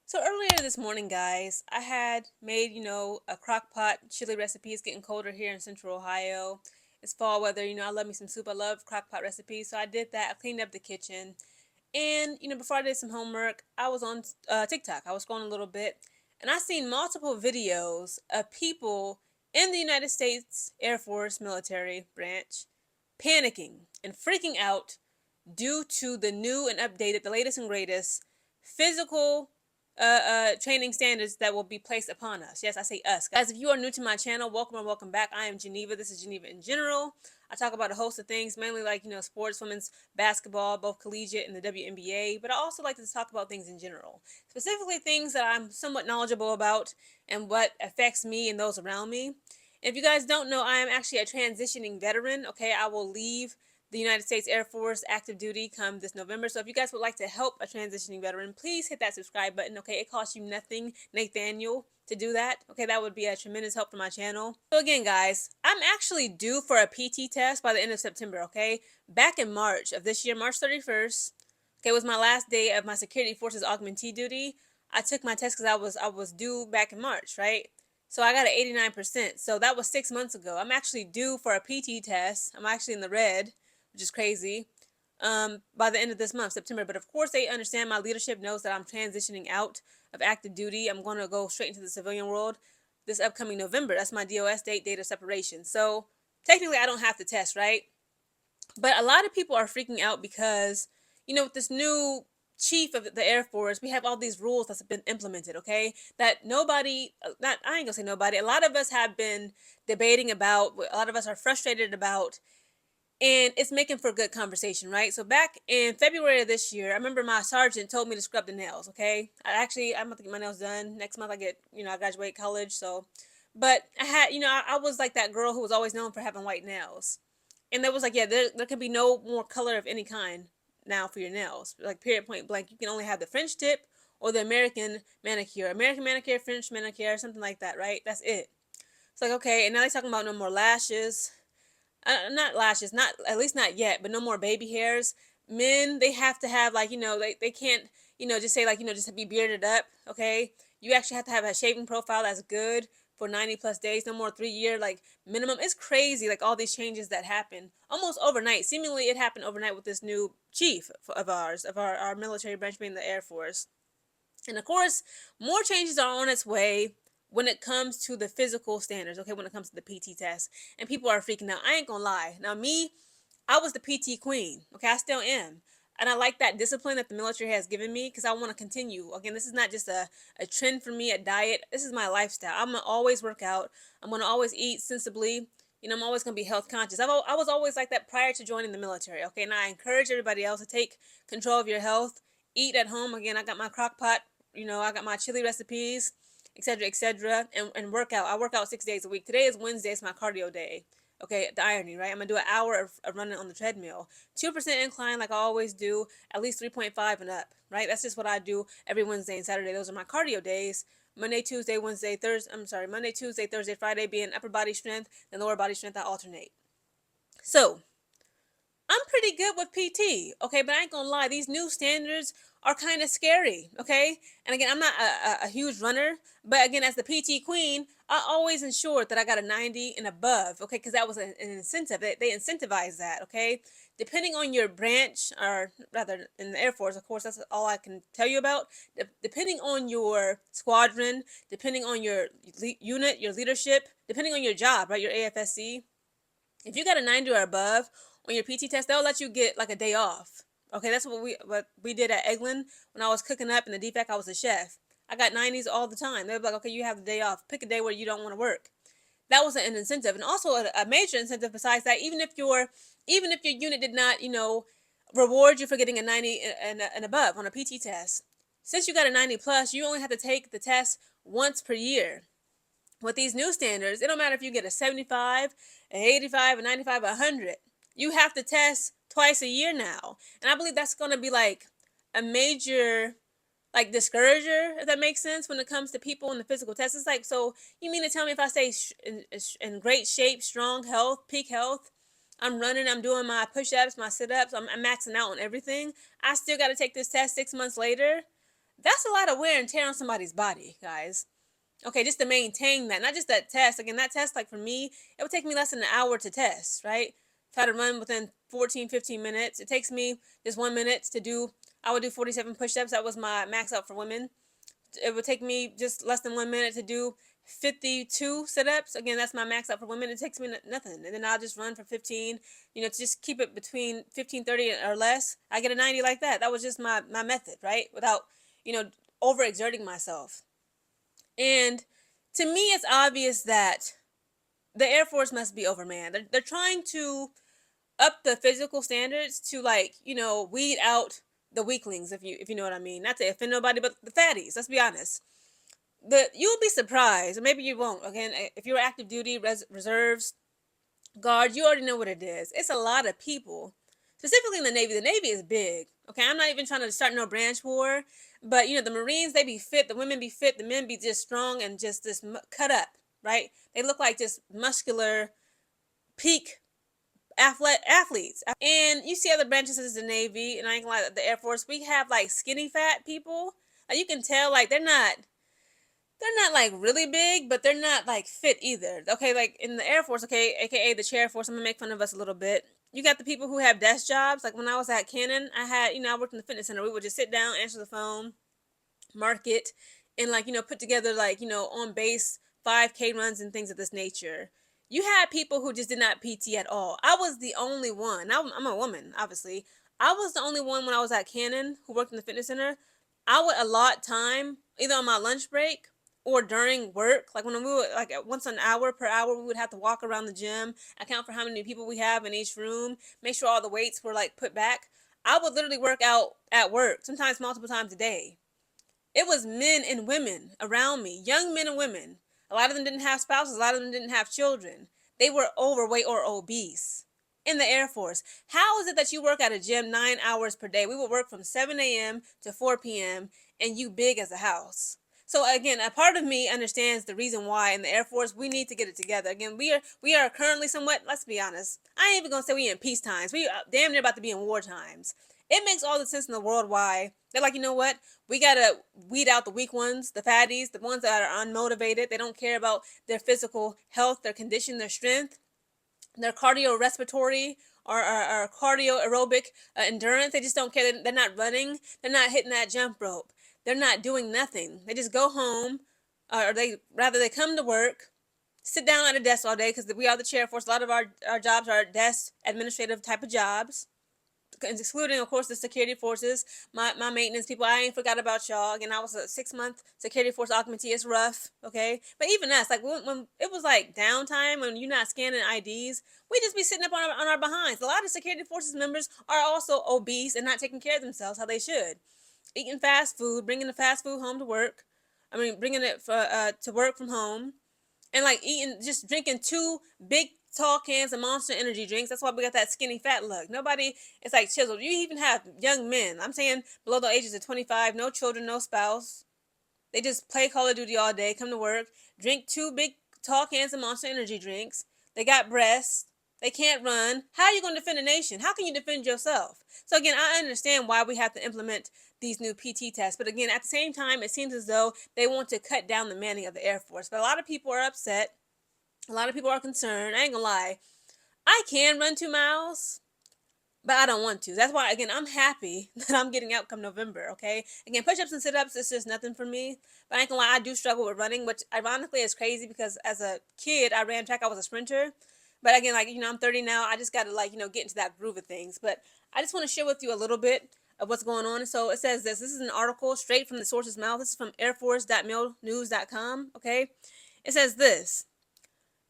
So earlier this morning, guys, I had made, a crock pot chili recipe. It's getting colder here in central Ohio. It's fall weather, I love me some soup. I love crock pot recipes. So I did that. I cleaned up the kitchen. And, before I did some homework, I was on TikTok. I was scrolling a little bit. And I seen multiple videos of people in the United States Air Force military branch panicking and freaking out due to the new and updated, the latest and greatest physical training standards that will be placed upon us. Yes, I say us. Guys, if you are new to my channel, welcome and welcome back. I am Geneva. This is Geneva in General. I talk about a host of things, mainly like, sports, women's basketball, both collegiate and the WNBA, but I also like to talk about things in general, specifically things that I'm somewhat knowledgeable about and what affects me and those around me. If you guys don't know, I am actually a transitioning veteran. Okay, I will leave the United States Air Force active duty come this November. So if you guys would like to help a transitioning veteran, please hit that subscribe button. Okay, it costs you nothing, Nathaniel, to do that. Okay, that would be a tremendous help for my channel. So again, guys, I'm actually due for a PT test by the end of September. Okay, back in March of this year, March 31st. Okay, was my last day of my security forces augmentee duty. I took my test because I was due back in March, right? So I got an 89%. So that was 6 months ago. I'm actually due for a PT test. I'm actually in the red, which is crazy, by the end of this month, September. But of course, they understand, my leadership knows that I'm transitioning out of active duty. I'm going to go straight into the civilian world this upcoming November. That's my DOS date of separation. So technically, I don't have to test, right? But a lot of people are freaking out because, with this new chief of the Air Force, we have all these rules that's been implemented, okay? That nobody, not, I ain't gonna say nobody, a lot of us have been debating about, a lot of us are frustrated about, and it's making for good conversation, right? So back in February of this year, I remember my sergeant told me to scrub the nails, okay? I'm about to get my nails done. Next month I graduate college, so. But I had, I was like that girl who was always known for having white nails. And there was like, yeah, there can be no more color of any kind now for your nails. Like, period, point blank. You can only have the French tip or the American manicure. American manicure, French manicure, something like that, right? That's it. It's like, okay, and now they're talking about no more lashes. Not lashes, not, at least not yet, but no more baby hairs. Men, they have to have, like, they can't, just say, like, just be bearded up, okay? You actually have to have a shaving profile that's good for 90 plus days, no more 3 year, like, minimum. It's crazy, like, all these changes that happen almost overnight. Seemingly, it happened overnight with this new chief of ours, of our military branch being the Air Force. And of course, more changes are on its way when it comes to the physical standards, okay, when it comes to the PT test. And people are freaking out. I ain't gonna lie. Now, me, I was the PT queen, okay, I still am. And I like that discipline that the military has given me because I want to continue. Again, this is not just a trend for me, a diet. This is my lifestyle. I'm going to always work out. I'm going to always eat sensibly. I'm always going to be health conscious. I was always like that prior to joining the military, okay? And I encourage everybody else to take control of your health. Eat at home. Again, I got my crock pot, I got my chili recipes, etc., etc., and work out. I work out 6 days a week. Today is Wednesday. It's my cardio day. Okay, the irony, right? I'm gonna do an hour of running on the treadmill. 2% incline, like I always do, at least 3.5 and up, right? That's just what I do every Wednesday and Saturday. Those are my cardio days. Monday, Tuesday, Wednesday, Thursday. I'm sorry, Monday, Tuesday, Thursday, Friday being upper body strength, and lower body strength. I alternate. So, I'm pretty good with PT, okay, but I ain't gonna lie, these new standards are kind of scary, okay? And again, I'm not a huge runner, but again, as the PT queen, I always ensured that I got a 90 and above, okay, because that was an incentive. They incentivize that, okay? Depending on your branch, or rather in the Air Force, of course, that's all I can tell you about. Depending on your squadron, depending on your unit, your leadership, depending on your job, right, your AFSC, if you got a 90 or above on your PT test, they'll let you get like a day off. Okay, that's what we did at Eglin when I was cooking up in the DFAC. I was a chef. I got 90s all the time. They'd be like, okay, you have the day off. Pick a day where you don't want to work. That was an incentive, and also a major incentive. Besides that, even if your unit did not, reward you for getting a 90 and above on a PT test, since you got a 90 plus, you only have to take the test once per year. With these new standards, it don't matter if you get a 75, an 85, a 95, a 100. You have to test twice a year now. And I believe that's going to be like a major like discourager, if that makes sense, when it comes to people in the physical test. It's like, so you mean to tell me if I stay in great shape, strong health, peak health, I'm running, I'm doing my push-ups, my sit-ups, I'm maxing out on everything, I still got to take this test 6 months later? That's a lot of wear and tear on somebody's body, guys. Okay, just to maintain that, not just that test. Again, that test, like for me, it would take me less than an hour to test, right? If I had to run within 14, 15 minutes, it takes me just 1 minute to do. I would do 47 push-ups. That was my max out for women. It would take me just less than 1 minute to do 52 sit-ups. Again, that's my max out for women. It takes me nothing. And then I'll just run for 15, to just keep it between 15, 30 or less. I get a 90 like that. That was just my method, right? Without, overexerting myself. And to me, it's obvious that the Air Force must be overmanned. They're trying to up the physical standards to, like, weed out the weaklings, if you know what I mean. Not to offend nobody, but the fatties. Let's be honest. You'll be surprised, or maybe you won't. Again, if you're active duty, reserves, guard, you already know what it is. It's a lot of people, specifically in the Navy. The Navy is big. Okay, I'm not even trying to start no branch war, but the Marines, they be fit, the women be fit, the men be just strong and just this cut up, right? They look like just muscular, peak athletes. And you see other branches as the Navy, and I ain't gonna lie, the Air Force, we have like skinny fat people. Like, you can tell, like, they're not like really big, but they're not like fit either. Okay, like in the Air Force, okay, aka the Chair Force, I'm gonna make fun of us a little bit. You got the people who have desk jobs. Like when I was at Canon, I worked in the fitness center. We would just sit down, answer the phone, market, and, like, put together, like, on base 5K runs and things of this nature. You had people who just did not PT at all. I was the only one. I'm a woman, obviously. I was the only one when I was at Canon who worked in the fitness center. I would allot time either on my lunch break or during work. Like when we would, like, once an hour per hour, we would have to walk around the gym, account for how many people we have in each room, make sure all the weights were, like, put back. I would literally work out at work, sometimes multiple times a day. It was men and women around me, young men and women. A lot of them didn't have spouses, a lot of them didn't have children. They were overweight or obese in the Air Force. How is it that you work at a gym 9 hours per day? We would work from 7 a.m. to 4 p.m. and you big as a house. So again, a part of me understands the reason why in the Air Force we need to get it together. Again, we are currently somewhat, let's be honest, I ain't even gonna say we in peace times. We damn near about to be in war times. It makes all the sense in the world why they're like, you know what? We gotta weed out the weak ones, the fatties, the ones that are unmotivated. They don't care about their physical health, their condition, their strength, their cardiorespiratory or cardio aerobic endurance. They just don't care. They're not running. They're not hitting that jump rope. They're not doing nothing. They just go home, or they come to work, sit down at a desk all day, because we are the chair force. A lot of our jobs are desk administrative type of jobs, excluding, of course, the security forces, my maintenance people. I ain't forgot about y'all. Again, I was a 6-month security force augmentee. It's rough, okay? But even us, like when it was like downtime, when you're not scanning IDs, we just be sitting up on our behinds. A lot of security forces members are also obese and not taking care of themselves how they should. Eating fast food, bringing the fast food home to work. I mean, bringing it to work from home, and like just drinking 2 big tall cans of Monster energy drinks. That's why we got that skinny fat look. Nobody is like chiseled. You even have young men, I'm saying below the ages of 25, no children, no spouse. They just play Call of Duty all day, come to work, drink 2 big tall cans of Monster energy drinks. They got breasts. They can't run. How are you going to defend a nation? How can you defend yourself? So again, I understand why we have to implement these new PT tests. But again, at the same time, it seems as though they want to cut down the manning of the Air Force. But a lot of people are upset. A lot of people are concerned. I ain't gonna lie. I can run 2 miles, but I don't want to. That's why, again, I'm happy that I'm getting out come November, okay? Again, push-ups and sit-ups is just nothing for me. But I ain't gonna lie, I do struggle with running, which ironically is crazy because as a kid, I ran track. I was a sprinter. But again, like, I'm 30 now. I just gotta, like, get into that groove of things. But I just want to share with you a little bit of what's going on. So it says this. This is an article straight from the source's mouth. This is from airforce.mailnews.com, okay? It says this.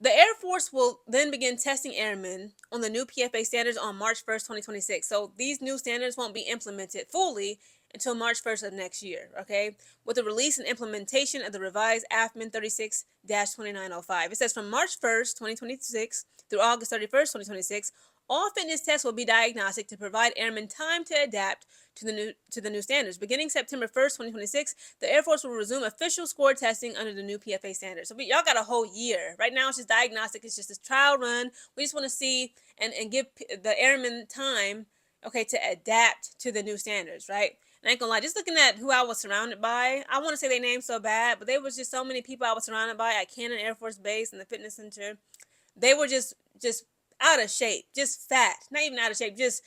The Air Force will then begin testing airmen on the new PFA standards on March 1st, 2026. So these new standards won't be implemented fully until March 1st of next year, okay? With the release and implementation of the revised AFMN 36-2905. It says from March 1st, 2026 through August 31st, 2026, all fitness tests will be diagnostic to provide airmen time to adapt to the new standards. Beginning September 1st, 2026, the Air Force will resume official score testing under the new PFA standards. So y'all got a whole year. Right now it's just diagnostic. It's just a trial run. We just want to see and give the airmen time, okay, to adapt to the new standards, right? I ain't gonna lie, just looking at who I was surrounded by, I want to say their names so bad, but there was just so many people I was surrounded by at Cannon Air Force Base and the fitness center. They were just out of shape, just fat, not even out of shape, just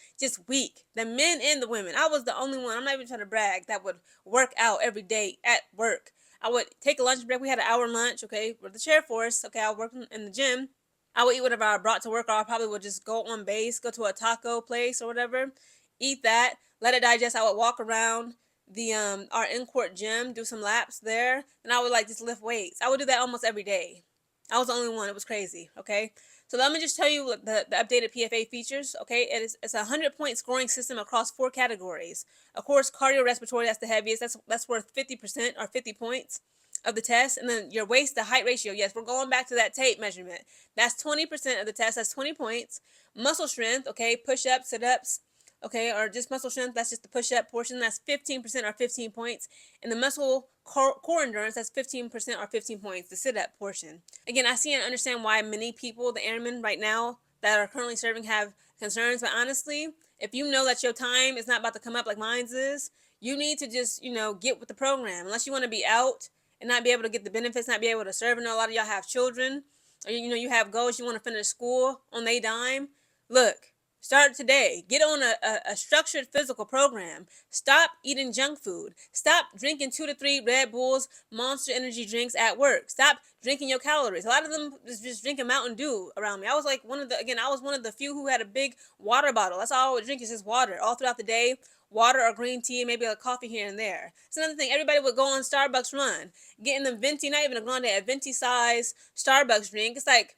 weak. The men and the women. I was the only one. I'm not even trying to brag. That would work out every day at work. I would take a lunch break. We had an hour lunch. Okay, with the chair force. Okay, I worked in the gym. I would eat whatever I brought to work, or I probably would just go on base, go to a taco place or whatever, eat that, let it digest. I would walk around the our in court gym, do some laps there, and I would like just lift weights. I would do that almost every day. I was the only one. It was crazy. Okay. So let me just tell you the updated PFA features. Okay, it's a 100-point scoring system across 4 categories. Of course, cardiorespiratory, that's the heaviest. That's worth 50% or 50 points of the test. And then your waist to height ratio. Yes, we're going back to that tape measurement. That's 20% of the test. That's 20 points. Muscle strength. Okay, push ups, sit ups. Okay, or just muscle strength. That's just the push up portion. That's 15% or 15 points. And the muscle core endurance, that's 15% or 15 points, the sit up portion. Again, I see and understand why many people, the airmen right now that are currently serving, have concerns. But honestly, if you know that your time is not about to come up like mine's is, you need to just, get with the program. Unless you want to be out and not be able to get the benefits, not be able to serve. I know a lot of y'all have children, or you have goals, you want to finish school on their dime. Look, start today. Get on a structured physical program. Stop eating junk food. Stop drinking 2 to 3 Red Bulls, Monster Energy drinks at work. Stop drinking your calories. A lot of them is just drinking Mountain Dew around me. I was like I was one of the few who had a big water bottle. That's all I would drink is just water all throughout the day. Water or green tea, maybe a coffee here and there. It's another thing. Everybody would go on Starbucks run, getting them venti, not even a grande, a venti size Starbucks drink. It's like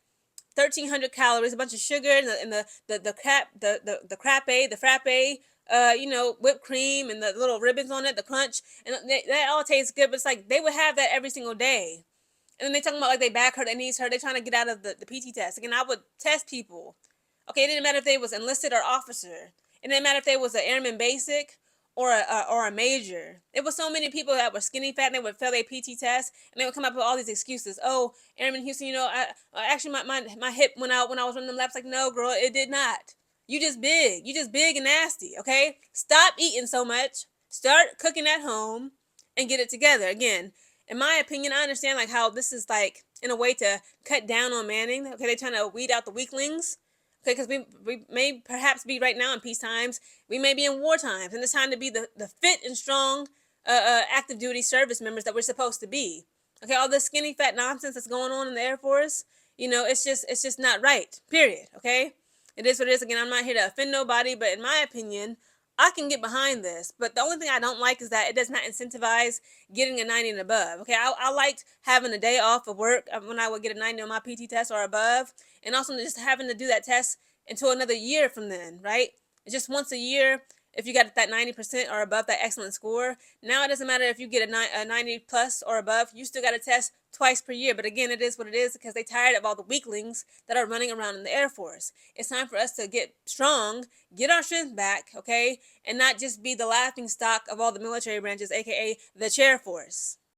1,300 calories, a bunch of sugar, and the crap, the frappe, whipped cream and the little ribbons on it, the crunch, and that all tastes good. But it's like they would have that every single day, and then they talking about like they back hurt, their knees hurt, they trying to get out of the PT test. Again, I would test people. Okay, it didn't matter if they was enlisted or officer. It didn't matter if they was an airman basic or a major. It was so many people that were skinny fat and they would fail their PT test and they would come up with all these excuses. Oh, Airman Houston, actually my hip went out when I was running them laps. Like, no, girl, it did not. You just big. You just big and nasty. Okay, stop eating so much. Start cooking at home and get it together. Again, in my opinion, I understand like how this is like in a way to cut down on Manning. Okay, they're trying to weed out the weaklings. Okay, because we may perhaps be right now in peace times. We may be in war times, and it's time to be the fit and strong active duty service members that we're supposed to be. Okay, all this skinny fat nonsense that's going on in the Air Force, it's just not right. Period. Okay, it is what it is. Again, I'm not here to offend nobody, but in my opinion, I can get behind this. But the only thing I don't like is that it does not incentivize getting a 90 and above. Okay, I liked having a day off of work when I would get a 90 on my PT test or above, and also just having to do that test until another year from then, right? It's just once a year. If you got that 90% or above, that excellent score, now it doesn't matter if you get a 90 plus or above, you still got to test twice per year. But again, it is what it is because they tired of all the weaklings that are running around in the Air Force. It's time for us to get strong, get our strength back, okay, and not just be the laughing stock of all the military branches, aka the chair force.